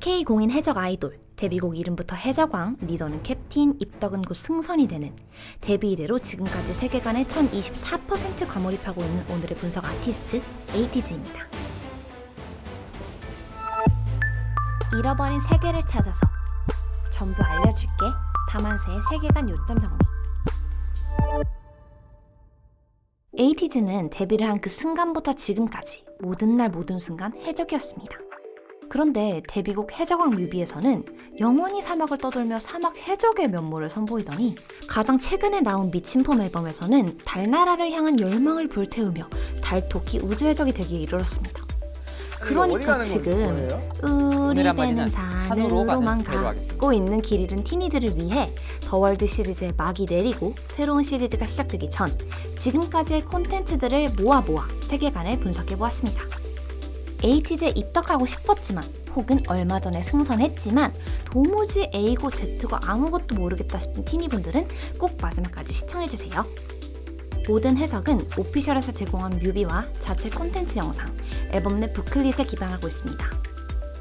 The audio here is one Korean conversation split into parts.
K공인 해적 아이돌, 데뷔곡 이름부터 해적왕, 리더는 캡틴, 입덕은 곧 승선이 되는 데뷔 이래로 지금까지 세계관에 1024% 과몰입하고 있는 오늘의 분석 아티스트 에이티즈입니다. 잃어버린 세계를 찾아서 전부 알려줄게. 다만세의 세계관 요점 정리. 에이티즈는 데뷔를 한 그 순간부터 지금까지 모든 날 모든 순간 해적이었습니다. 그런데 데뷔곡 해적왕 뮤비에서는 영원히 사막을 떠돌며 사막 해적의 면모를 선보이더니 가장 최근에 나온 미친폼 앨범에서는 달나라를 향한 열망을 불태우며 달토끼 우주해적이 되기에 이르렀습니다. 그러니까 지금 우리배는 산으로만 가고 있는 길 잃은 티니들을 위해 더월드 시리즈의 막이 내리고 새로운 시리즈가 시작되기 전 지금까지의 콘텐츠들을 모아 세계관을 분석해보았습니다. 에이티즈에 입덕하고 싶었지만 혹은 얼마 전에 승선했지만 도무지 A고 Z고 아무것도 모르겠다 싶은 티니분들은 꼭 마지막까지 시청해주세요. 모든 해석은 오피셜에서 제공한 뮤비와 자체 콘텐츠 영상, 앨범 내 부클릿에 기반하고 있습니다.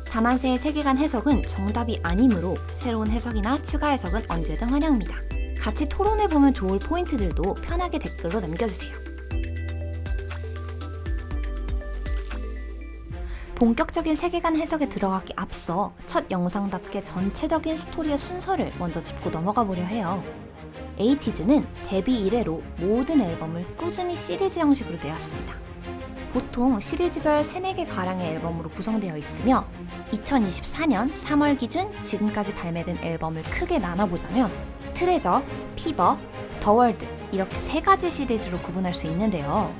다만세의 세계관 해석은 정답이 아니므로 새로운 해석이나 추가 해석은 언제든 환영입니다. 같이 토론해보면 좋을 포인트들도 편하게 댓글로 남겨주세요. 본격적인 세계관 해석에 들어가기 앞서 첫 영상답게 전체적인 스토리의 순서를 먼저 짚고 넘어가 보려 해요. 에이티즈는 데뷔 이래로 모든 앨범을 꾸준히 시리즈 형식으로 내왔습니다. 보통 시리즈별 3-4개 가량의 앨범으로 구성되어 있으며 2024년 3월 기준 지금까지 발매된 앨범을 크게 나눠보자면 트레저, 피버, 더월드 이렇게 3가지 시리즈로 구분할 수 있는데요.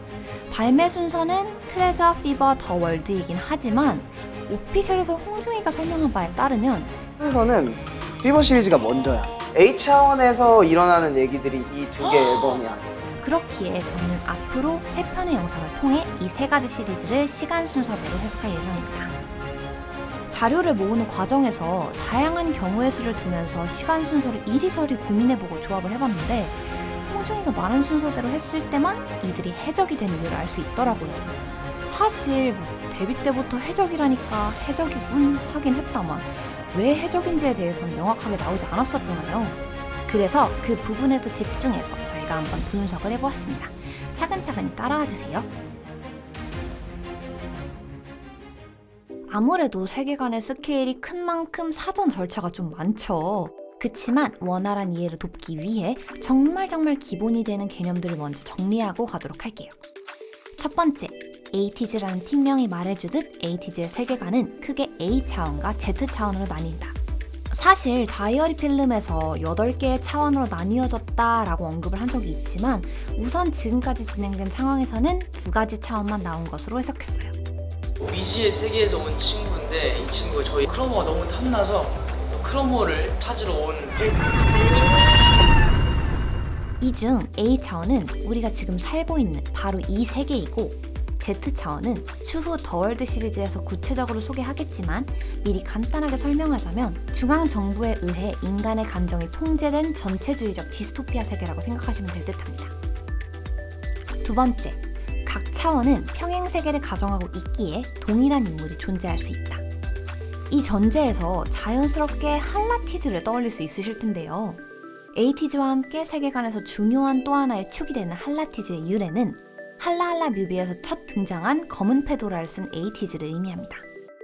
발매 순서는 트레저, 피버, 더월드이긴 하지만 오피셜에서 홍중이가 설명한 바에 따르면 순서는 피버 시리즈가 먼저야. H차원에서 일어나는 얘기들이 이 2개 앨범이야. 그렇기에 저는 앞으로 3편의 영상을 통해 이 3가지 시리즈를 시간 순서대로 해석할 예정입니다. 자료를 모으는 과정에서 다양한 경우의 수를 두면서 시간 순서를 이리저리 고민해보고 조합을 해봤는데 홍중이가 말한 순서대로 했을 때만 이들이 해적이 된 이유를 알 수 있더라고요. 사실 데뷔 때부터 해적이라니까 해적이군 하긴 했다만 왜 해적인지에 대해서는 명확하게 나오지 않았었잖아요. 그래서 그 부분에도 집중해서 저희가 한번 분석을 해보았습니다. 차근차근히 따라와주세요. 아무래도 세계관의 스케일이 큰 만큼 사전 절차가 좀 많죠. 그치만 원활한 이해를 돕기 위해 정말 기본이 되는 개념들을 먼저 정리하고 가도록 할게요. 첫 번째, 에이티즈라는 팀명이 말해주듯 에이티즈의 세계관은 크게 A차원과 Z차원으로 나뉜다. 사실 다이어리 필름에서 8개의 차원으로 나뉘어졌다라고 언급을 한 적이 있지만 우선 지금까지 진행된 상황에서는 2가지 차원만 나온 것으로 해석했어요. 위지의 세계에서 온 친구인데 이 친구가 저희 크로머가 너무 탐나서 크로머를 찾으러 온 이 중 A차원은 우리가 지금 살고 있는 바로 이 세계이고 Z차원은 추후 더월드 시리즈에서 구체적으로 소개하겠지만 미리 간단하게 설명하자면 중앙정부에 의해 인간의 감정이 통제된 전체주의적 디스토피아 세계라고 생각하시면 될 듯합니다. 두 번째, 각 차원은 평행세계를 가정하고 있기에 동일한 인물이 존재할 수 있다. 이 전제에서 자연스럽게 할라티즈를 떠올릴 수 있으실 텐데요. 에이티즈와 함께 세계관에서 중요한 또 하나의 축이 되는 할라티즈의 유래는 할라할라 뮤비에서 첫 등장한 검은 페도라를 쓴 에이티즈를 의미합니다.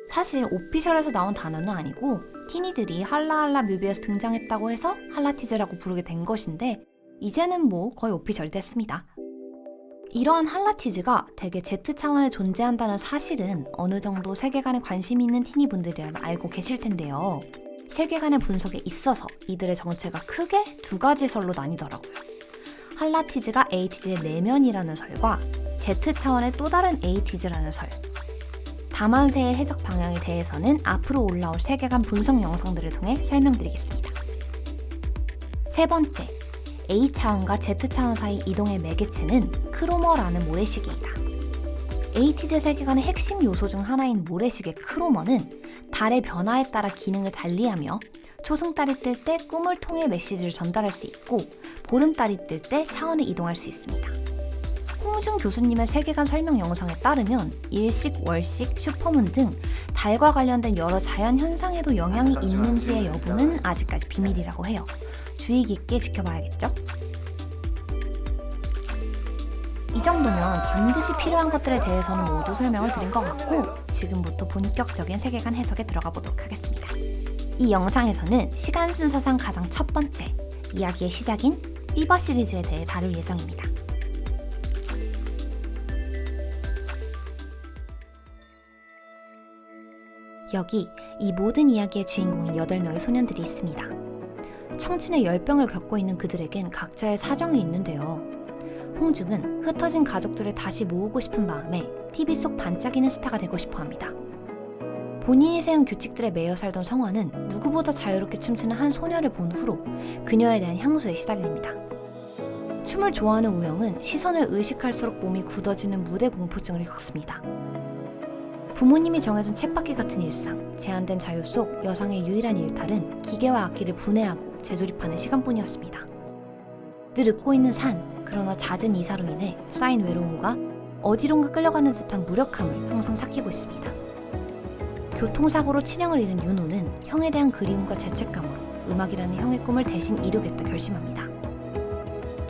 사실 오피셜에서 나온 단어는 아니고 티니들이 할라할라 뮤비에서 등장했다고 해서 할라티즈라고 부르게 된 것인데 이제는 거의 오피셜 됐습니다. 이러한 할라티즈가 대개 Z차원에 존재한다는 사실은 어느 정도 세계관에 관심이 있는 티니분들이라면 알고 계실 텐데요. 세계관의 분석에 있어서 이들의 정체가 크게 2가지 설로 나뉘더라고요. 할라티즈가 에이티즈의 내면이라는 설과 Z차원의 또 다른 에이티즈라는 설. 다만세의 해석 방향에 대해서는 앞으로 올라올 세계관 분석 영상들을 통해 설명드리겠습니다. 세 번째, A차원과 Z차원 사이 이동의 매개체는 크로머라는 모래시계이다. 에이티즈 세계관의 핵심 요소 중 하나인 모래시계 크로머는 달의 변화에 따라 기능을 달리하며 초승달이 뜰 때 꿈을 통해 메시지를 전달할 수 있고 보름달이 뜰 때 차원을 이동할 수 있습니다. 홍중 교수님의 세계관 설명 영상에 따르면 일식, 월식, 슈퍼문 등 달과 관련된 여러 자연 현상에도 영향이 있는지의 여부는 아직까지 비밀이라고 해요. 주의 깊게 지켜봐야겠죠? 이 정도면 반드시 필요한 것들에 대해서는 모두 설명을 드린 것 같고, 지금부터 본격적인 세계관 해석에 들어가 보도록 하겠습니다. 이 영상에서는 시간 순서상 가장 첫 번째, 이야기의 시작인 삐버 시리즈에 대해 다룰 예정입니다. 여기 이 모든 이야기의 주인공인 8명의 소년들이 있습니다. 청춘의 열병을 겪고 있는 그들에겐 각자의 사정이 있는데요. 홍중은 흩어진 가족들을 다시 모으고 싶은 마음에 TV 속 반짝이는 스타가 되고 싶어 합니다. 본인이 세운 규칙들에 매여 살던 성화는 누구보다 자유롭게 춤추는 한 소녀를 본 후로 그녀에 대한 향수에 시달립니다. 춤을 좋아하는 우영은 시선을 의식할수록 몸이 굳어지는 무대 공포증을 겪습니다. 부모님이 정해둔 쳇바퀴 같은 일상, 제한된 자유 속 여성의 유일한 일탈은 기계와 악기를 분해하고 재조립하는 시간뿐이었습니다. 늘 잊고 있는 산, 그러나 잦은 이사로 인해 쌓인 외로움과 어디론가 끌려가는 듯한 무력함을 항상 삭히고 있습니다. 교통사고로 친형을 잃은 윤호는 형에 대한 그리움과 죄책감으로 음악이라는 형의 꿈을 대신 이루겠다 결심합니다.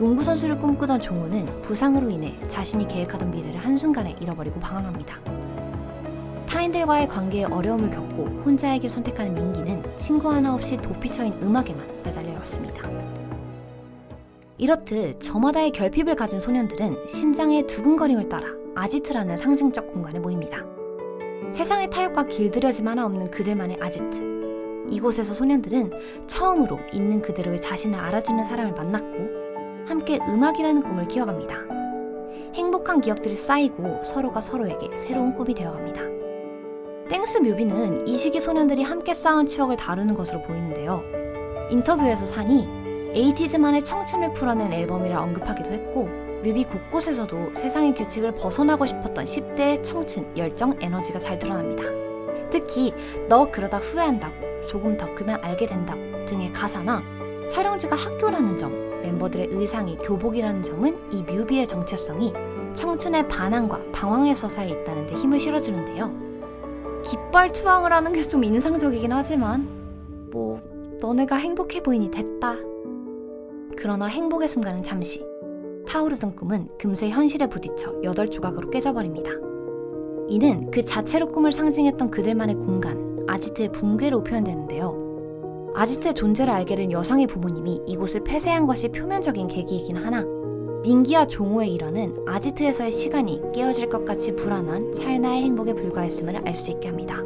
농구선수를 꿈꾸던 종호는 부상으로 인해 자신이 계획하던 미래를 한순간에 잃어버리고 방황합니다. 타인들과의 관계에 어려움을 겪고 혼자의 길 선택하는 민기는 친구 하나 없이 도피처인 음악에만 매달려 왔습니다. 이렇듯 저마다의 결핍을 가진 소년들은 심장의 두근거림을 따라 아지트라는 상징적 공간에 모입니다. 세상의 타협과 길들여짐 하나 없는 그들만의 아지트. 이곳에서 소년들은 처음으로 있는 그대로의 자신을 알아주는 사람을 만났고 함께 음악이라는 꿈을 키워갑니다. 행복한 기억들이 쌓이고 서로가 서로에게 새로운 꿈이 되어갑니다. 땡스 뮤비는 이 시기 소년들이 함께 쌓은 추억을 다루는 것으로 보이는데요. 인터뷰에서 산이 80s만의 청춘을 풀어낸 앨범이라 언급하기도 했고, 뮤비 곳곳에서도 세상의 규칙을 벗어나고 싶었던 10대의 청춘, 열정, 에너지가 잘 드러납니다. 특히 너 그러다 후회한다고, 조금 더 크면 알게 된다고 등의 가사나 촬영지가 학교라는 점, 멤버들의 의상이 교복이라는 점은 이 뮤비의 정체성이 청춘의 반항과 방황의 서사에 있다는 데 힘을 실어주는데요. 깃발투항을 하는 게 좀 인상적이긴 하지만 뭐 너네가 행복해 보이니 됐다. 그러나 행복의 순간은 잠시, 타오르던 꿈은 금세 현실에 부딪혀 8조각으로 깨져버립니다. 이는 그 자체로 꿈을 상징했던 그들만의 공간, 아지트의 붕괴로 표현되는데요. 아지트의 존재를 알게 된 여성의 부모님이 이곳을 폐쇄한 것이 표면적인 계기이긴 하나, 민기와 종호의 일원은 아지트에서의 시간이 깨어질 것 같이 불안한 찰나의 행복에 불과했음을 알 수 있게 합니다.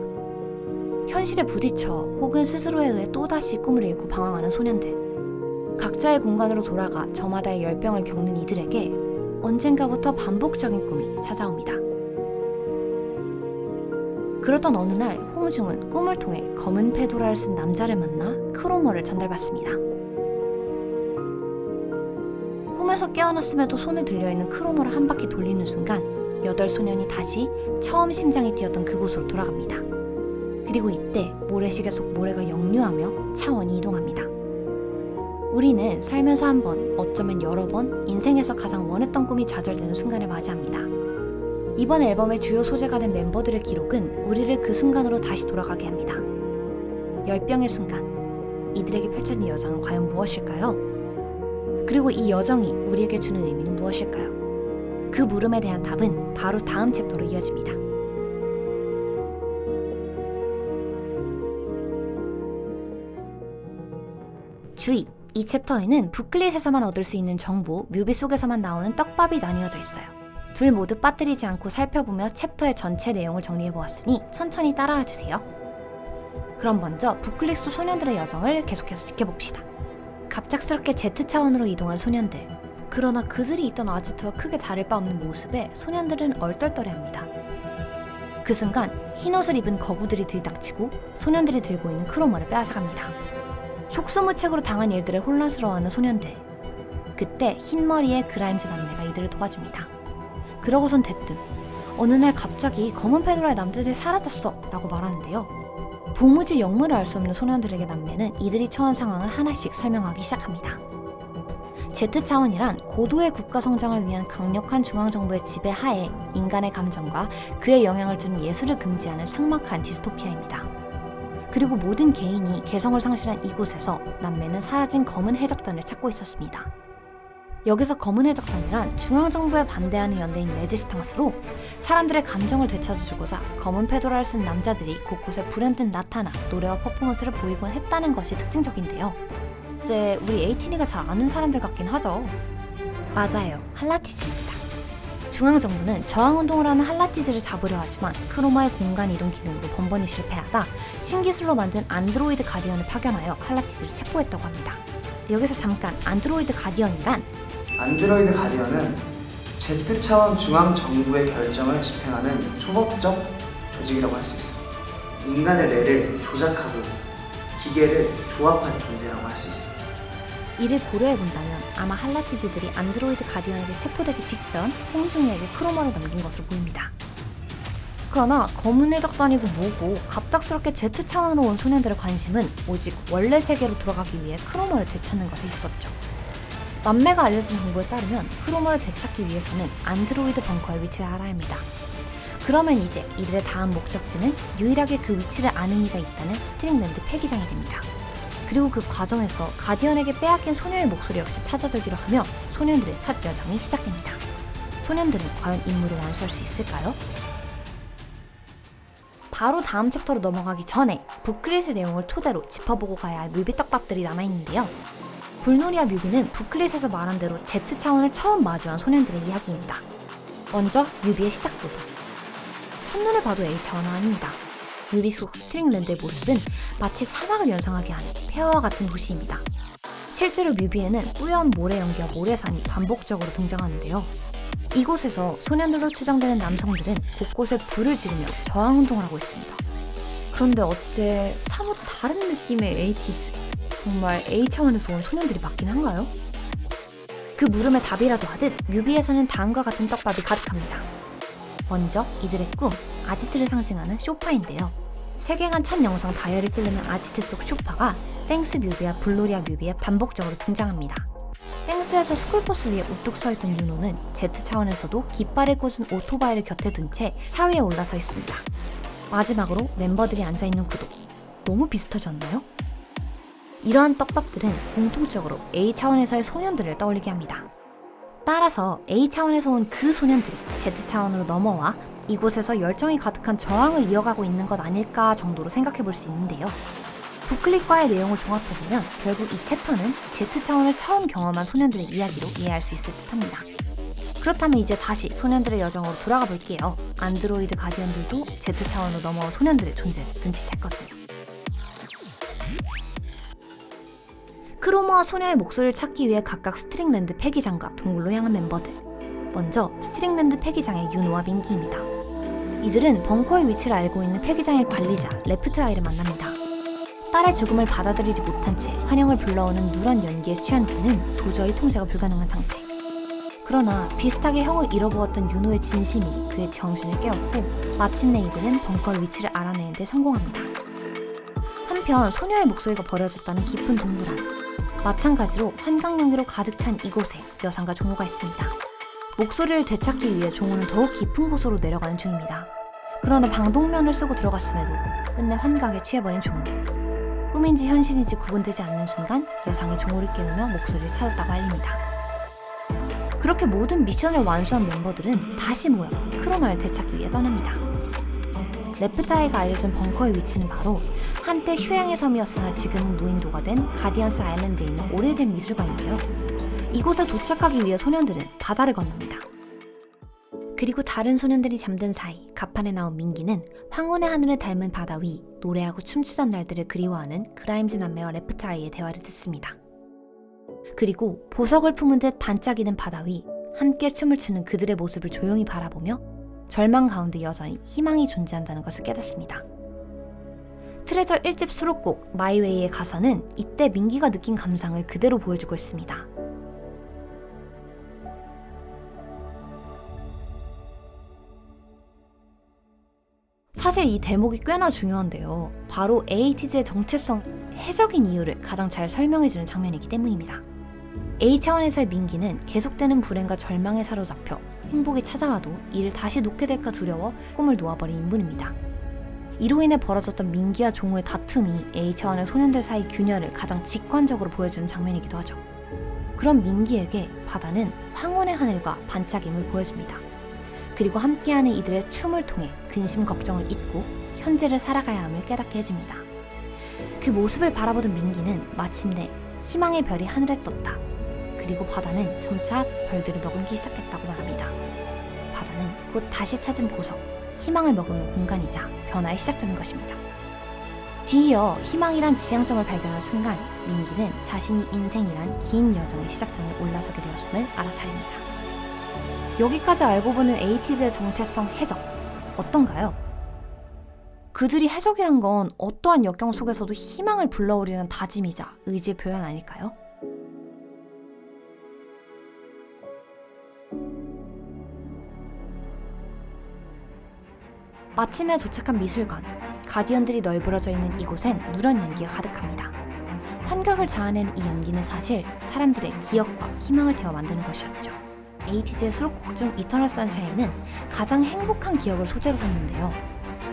현실에 부딪혀 혹은 스스로에 의해 또다시 꿈을 잃고 방황하는 소년들. 각자의 공간으로 돌아가 저마다의 열병을 겪는 이들에게 언젠가부터 반복적인 꿈이 찾아옵니다. 그러던 어느 날 홍중은 꿈을 통해 검은 페도라를 쓴 남자를 만나 크로머를 전달받습니다. 꿈에서 깨어났음에도 손에 들려있는 크로머를 한 바퀴 돌리는 순간 8소년이 다시 처음 심장이 뛰었던 그곳으로 돌아갑니다. 그리고 이때 모래시계 속 모래가 역류하며 차원이 이동합니다. 우리는 살면서 한 번, 어쩌면 여러 번 인생에서 가장 원했던 꿈이 좌절되는 순간을 맞이합니다. 이번 앨범의 주요 소재가 된 멤버들의 기록은 우리를 그 순간으로 다시 돌아가게 합니다. 열병의 순간, 이들에게 펼쳐진 여정은 과연 무엇일까요? 그리고 이 여정이 우리에게 주는 의미는 무엇일까요? 그 물음에 대한 답은 바로 다음 챕터로 이어집니다. 주의! 이 챕터에는 부클릿에서만 얻을 수 있는 정보, 뮤비 속에서만 나오는 떡밥이 나뉘어져 있어요. 둘 모두 빠뜨리지 않고 살펴보며 챕터의 전체 내용을 정리해보았으니 천천히 따라와주세요. 그럼 먼저 부클릿 속 소년들의 여정을 계속해서 지켜봅시다. 갑작스럽게 Z차원으로 이동한 소년들. 그러나 그들이 있던 아지트와 크게 다를 바 없는 모습에 소년들은 얼떨떨해합니다. 그 순간 흰옷을 입은 거구들이 들이닥치고 소년들이 들고 있는 크로머를 빼앗아갑니다. 속수무책으로 당한 일들에 혼란스러워하는 소년들. 그때 흰머리의 그라임즈 남매가 이들을 도와줍니다. 그러고선 대뜸 어느 날 갑자기 검은 페도라의 남자들이 사라졌어 라고 말하는데요. 도무지 역물을 알 수 없는 소년들에게 남매는 이들이 처한 상황을 하나씩 설명하기 시작합니다. Z차원이란 고도의 국가 성장을 위한 강력한 중앙정부의 지배하에 인간의 감정과 그에 영향을 주는 예술을 금지하는 삭막한 디스토피아입니다. 그리고 모든 개인이 개성을 상실한 이곳에서 남매는 사라진 검은 해적단을 찾고 있었습니다. 여기서 검은 해적단이란 중앙정부에 반대하는 연대인 레지스탕스로 사람들의 감정을 되찾아주고자 검은 페도라를 쓴 남자들이 곳곳에 불현듯 나타나 노래와 퍼포먼스를 보이곤 했다는 것이 특징적인데요. 이제 우리 에이티니가 잘 아는 사람들 같긴 하죠. 맞아요, 할라티즈입니다. 중앙정부는 저항운동을 하는 할라티즈를 잡으려 하지만 크로마의 공간 이동 기능으로 번번이 실패하다 신기술로 만든 안드로이드 가디언을 파견하여 할라티즈를 체포했다고 합니다. 여기서 잠깐 안드로이드 가디언이란 안드로이드 가디언은 Z차원 중앙정부의 결정을 집행하는 초법적 조직이라고 할 수 있어. 인간의 뇌를 조작하고 기계를 조합한 존재라고 할 수 있어. 이를 고려해본다면 아마 할라티즈들이 안드로이드 가디언에게 체포되기 직전 홍중이에게 크로마를 넘긴 것으로 보입니다. 그러나 검은 해적단이고 뭐고 갑작스럽게 Z차원으로 온 소년들의 관심은 오직 원래 세계로 돌아가기 위해 크로마를 되찾는 것에 있었죠. 남매가 알려준 정보에 따르면 크로마를 되찾기 위해서는 안드로이드 벙커의 위치를 알아야 합니다. 그러면 이제 이들의 다음 목적지는 유일하게 그 위치를 아는 이가 있다는 스트링랜드 폐기장이 됩니다. 그리고 그 과정에서 가디언에게 빼앗긴 소녀의 목소리 역시 찾아주기로 하며 소년들의 첫 여정이 시작됩니다. 소년들은 과연 임무를 완수할 수 있을까요? 바로 다음 챕터로 넘어가기 전에 부클릿의 내용을 토대로 짚어보고 가야 할 뮤비 떡밥들이 남아있는데요. 불놀이와 뮤비는 부클릿에서 말한 대로 Z차원을 처음 마주한 소년들의 이야기입니다. 먼저 뮤비의 시작 부분. 첫눈에 봐도 A차원은 아닙니다. 뮤비 속 스트링랜드의 모습은 마치 사막을 연상하게 하는 폐허와 같은 도시입니다. 실제로 뮤비에는 뿌연 모래 연기와 모래산이 반복적으로 등장하는데요. 이곳에서 소년들로 추정되는 남성들은 곳곳에 불을 지르며 저항운동을 하고 있습니다. 그런데 어째 사뭇 다른 느낌의 에이티즈, 정말 A차원에서 온 소년들이 맞긴 한가요? 그 물음에 답이라도 하듯 뮤비에서는 다음과 같은 떡밥이 가득합니다. 먼저 이들의 꿈, 아지트를 상징하는 쇼파인데요. 세계관 첫 영상 다이어리 필름의 아지트 속 쇼파가 땡스 뮤비와 블로리아 뮤비에 반복적으로 등장합니다. 땡스에서 스쿨버스 위에 우뚝 서있던 윤호는 Z차원에서도 깃발을 꽂은 오토바이를 곁에 둔 채 차 위에 올라서 있습니다. 마지막으로 멤버들이 앉아있는 구도, 너무 비슷하지 않나요? 이러한 떡밥들은 공통적으로 A차원에서의 소년들을 떠올리게 합니다. 따라서 A차원에서 온 그 소년들이 Z차원으로 넘어와 이곳에서 열정이 가득한 저항을 이어가고 있는 것 아닐까 정도로 생각해 볼 수 있는데요. 부클릿과의 내용을 종합해보면 결국 이 챕터는 Z차원을 처음 경험한 소년들의 이야기로 이해할 수 있을 듯합니다. 그렇다면 이제 다시 소년들의 여정으로 돌아가 볼게요. 안드로이드 가디언들도 Z차원으로 넘어온 소년들의 존재를 눈치챘거든요. 크로마와 소녀의 목소리를 찾기 위해 각각 스트링랜드 폐기장과 동굴로 향한 멤버들. 먼저 스트링랜드 폐기장의 윤호와 민기입니다. 이들은 벙커의 위치를 알고 있는 폐기장의 관리자 레프트 아이를 만납니다. 딸의 죽음을 받아들이지 못한 채 환영을 불러오는 누런 연기에 취한 그는 도저히 통제가 불가능한 상태. 그러나 비슷하게 형을 잃어보았던 윤호의 진심이 그의 정신을 깨웠고 마침내 이들은 벙커의 위치를 알아내는 데 성공합니다. 한편 소녀의 목소리가 버려졌다는 깊은 동굴 안. 마찬가지로 환각연기로 가득 찬 이곳에 여상과 종호가 있습니다. 목소리를 되찾기 위해 종호는 더욱 깊은 곳으로 내려가는 중입니다. 그러나 방독면을 쓰고 들어갔음에도 끝내 환각에 취해버린 종호. 꿈인지 현실인지 구분되지 않는 순간 여상이 종호를 깨우며 목소리를 찾았다고 알립니다. 그렇게 모든 미션을 완수한 멤버들은 다시 모여 크로마를 되찾기 위해 떠납니다. 레프트아이가 알려준 벙커의 위치는 바로 한때 휴양의 섬이었으나 지금은 무인도가 된 가디언스 아일랜드에 있는 오래된 미술관인데요. 이곳에 도착하기 위해 소년들은 바다를 건넙니다. 그리고 다른 소년들이 잠든 사이 갑판에 나온 민기는 황혼의 하늘을 닮은 바다 위 노래하고 춤추던 날들을 그리워하는 그라임즈 남매와 레프트아이의 대화를 듣습니다. 그리고 보석을 품은 듯 반짝이는 바다 위 함께 춤을 추는 그들의 모습을 조용히 바라보며 절망 가운데 여전히 희망이 존재한다는 것을 깨닫습니다. 트레저 1집 수록곡 마이웨이의 가사는 이때 민기가 느낀 감상을 그대로 보여주고 있습니다. 사실 이 대목이 꽤나 중요한데요. 바로 에이티즈의 정체성, 해적인 이유를 가장 잘 설명해주는 장면이기 때문입니다. A차원에서의 민기는 계속되는 불행과 절망에 사로잡혀 행복이 찾아와도 이를 다시 놓게 될까 두려워 꿈을 놓아버린 인물입니다. 이로 인해 벌어졌던 민기와 종우의 다툼이 A차원의 소년들 사이 균열을 가장 직관적으로 보여주는 장면이기도 하죠. 그런 민기에게 바다는 황혼의 하늘과 반짝임을 보여줍니다. 그리고 함께하는 이들의 춤을 통해 근심 걱정을 잊고 현재를 살아가야 함을 깨닫게 해줍니다. 그 모습을 바라보던 민기는 마침내 희망의 별이 하늘에 떴다. 그리고 바다는 점차 별들을 머금기 시작했다고 말합니다. 바다는 곧 다시 찾은 보석, 희망을 머금는 공간이자 변화의 시작점인 것입니다. 뒤이어 희망이란 지향점을 발견한 순간 민기는 자신이 인생이란 긴 여정의 시작점에 올라서게 되었음을 알아차립니다. 여기까지 알고 보는 에이티즈의 정체성 해적, 어떤가요? 그들이 해적이란 건 어떠한 역경 속에서도 희망을 불러오리는 다짐이자 의지의 표현 아닐까요? 마침내 도착한 미술관, 가디언들이 널브러져 있는 이곳엔 누런 연기가 가득합니다. 환각을 자아낸 이 연기는 사실 사람들의 기억과 희망을 태워 만드는 것이었죠. 에이티즈의 수록곡 중 이터널 선샤인은 가장 행복한 기억을 소재로 삼는데요.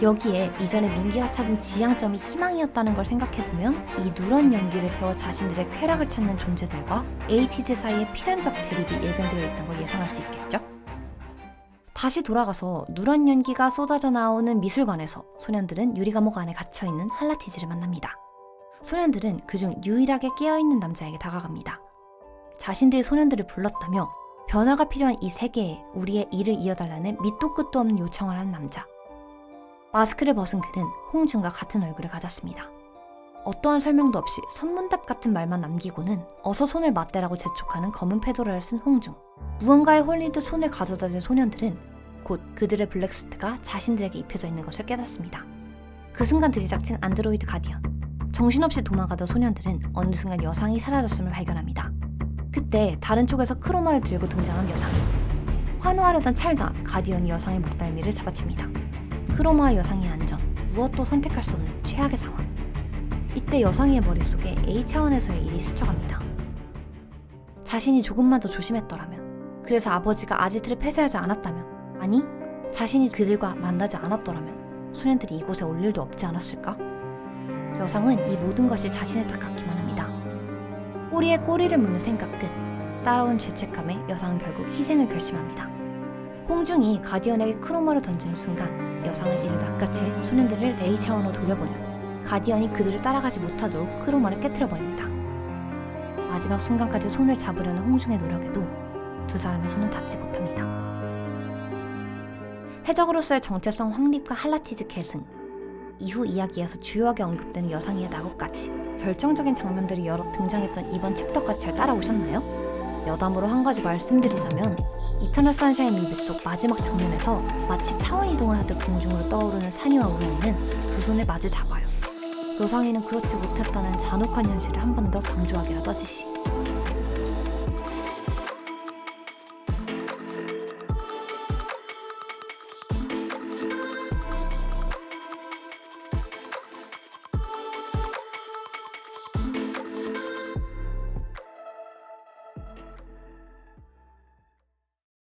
여기에 이전에 민기가 찾은 지향점이 희망이었다는 걸 생각해보면 이 누런 연기를 태워 자신들의 쾌락을 찾는 존재들과 에이티즈 사이의 필연적 대립이 예견되어 있다는 걸 예상할 수 있겠죠? 다시 돌아가서 누런 연기가 쏟아져 나오는 미술관에서 소년들은 유리감옥 안에 갇혀있는 할라티즈를 만납니다. 소년들은 그중 유일하게 깨어있는 남자에게 다가갑니다. 자신들이 소년들을 불렀다며 변화가 필요한 이 세계에 우리의 일을 이어달라는 밑도 끝도 없는 요청을 하는 남자. 마스크를 벗은 그는 홍준과 같은 얼굴을 가졌습니다. 어떠한 설명도 없이 선문답 같은 말만 남기고는 어서 손을 맞대라고 재촉하는 검은 페도라를 쓴 홍중. 무언가에 홀린 듯 손을 가져다 댄 소년들은 곧 그들의 블랙수트가 자신들에게 입혀져 있는 것을 깨닫습니다. 그 순간 들이닥친 안드로이드 가디언. 정신없이 도망가던 소년들은 어느 순간 여상이 사라졌음을 발견합니다. 그때 다른 쪽에서 크로마를 들고 등장한 여상. 환호하려던 찰나 가디언이 여상의 목덜미를 잡아챕니다. 크로마와 여상의 안전, 무엇도 선택할 수 없는 최악의 상황. 이때 여상의 머릿속에 A차원에서의 일이 스쳐갑니다. 자신이 조금만 더 조심했더라면, 그래서 아버지가 아지트를 폐쇄하지 않았다면, 아니, 자신이 그들과 만나지 않았더라면 소년들이 이곳에 올 일도 없지 않았을까? 여상은 이 모든 것이 자신에 탓같기만 합니다. 꼬리에 꼬리를 무는 생각 끝, 따라온 죄책감에 여상은 결국 희생을 결심합니다. 홍중이 가디언에게 크로마를 던지는 순간 여상은 이를 낚아채 소년들을 A차원으로 돌려보내고 가디언이 그들을 따라가지 못하도록 크로마를 깨트려버립니다. 마지막 순간까지 손을 잡으려는 홍중의 노력에도 두 사람의 손은 닿지 못합니다. 해적으로서의 정체성 확립과 할라티즈 계승, 이후 이야기에서 주요하게 언급되는 여상의 낙오까지 결정적인 장면들이 여러 등장했던 이번 챕터까지 잘 따라오셨나요? 여담으로 한 가지 말씀드리자면 이터널 선샤인 뮤비 속 마지막 장면에서 마치 차원 이동을 하듯 공중으로 떠오르는 산이와 우라이는 두 손을 마주 잡아요. 여상이는 그렇지 못했다는 잔혹한 현실을 한 번 더 강조하기라도 하듯이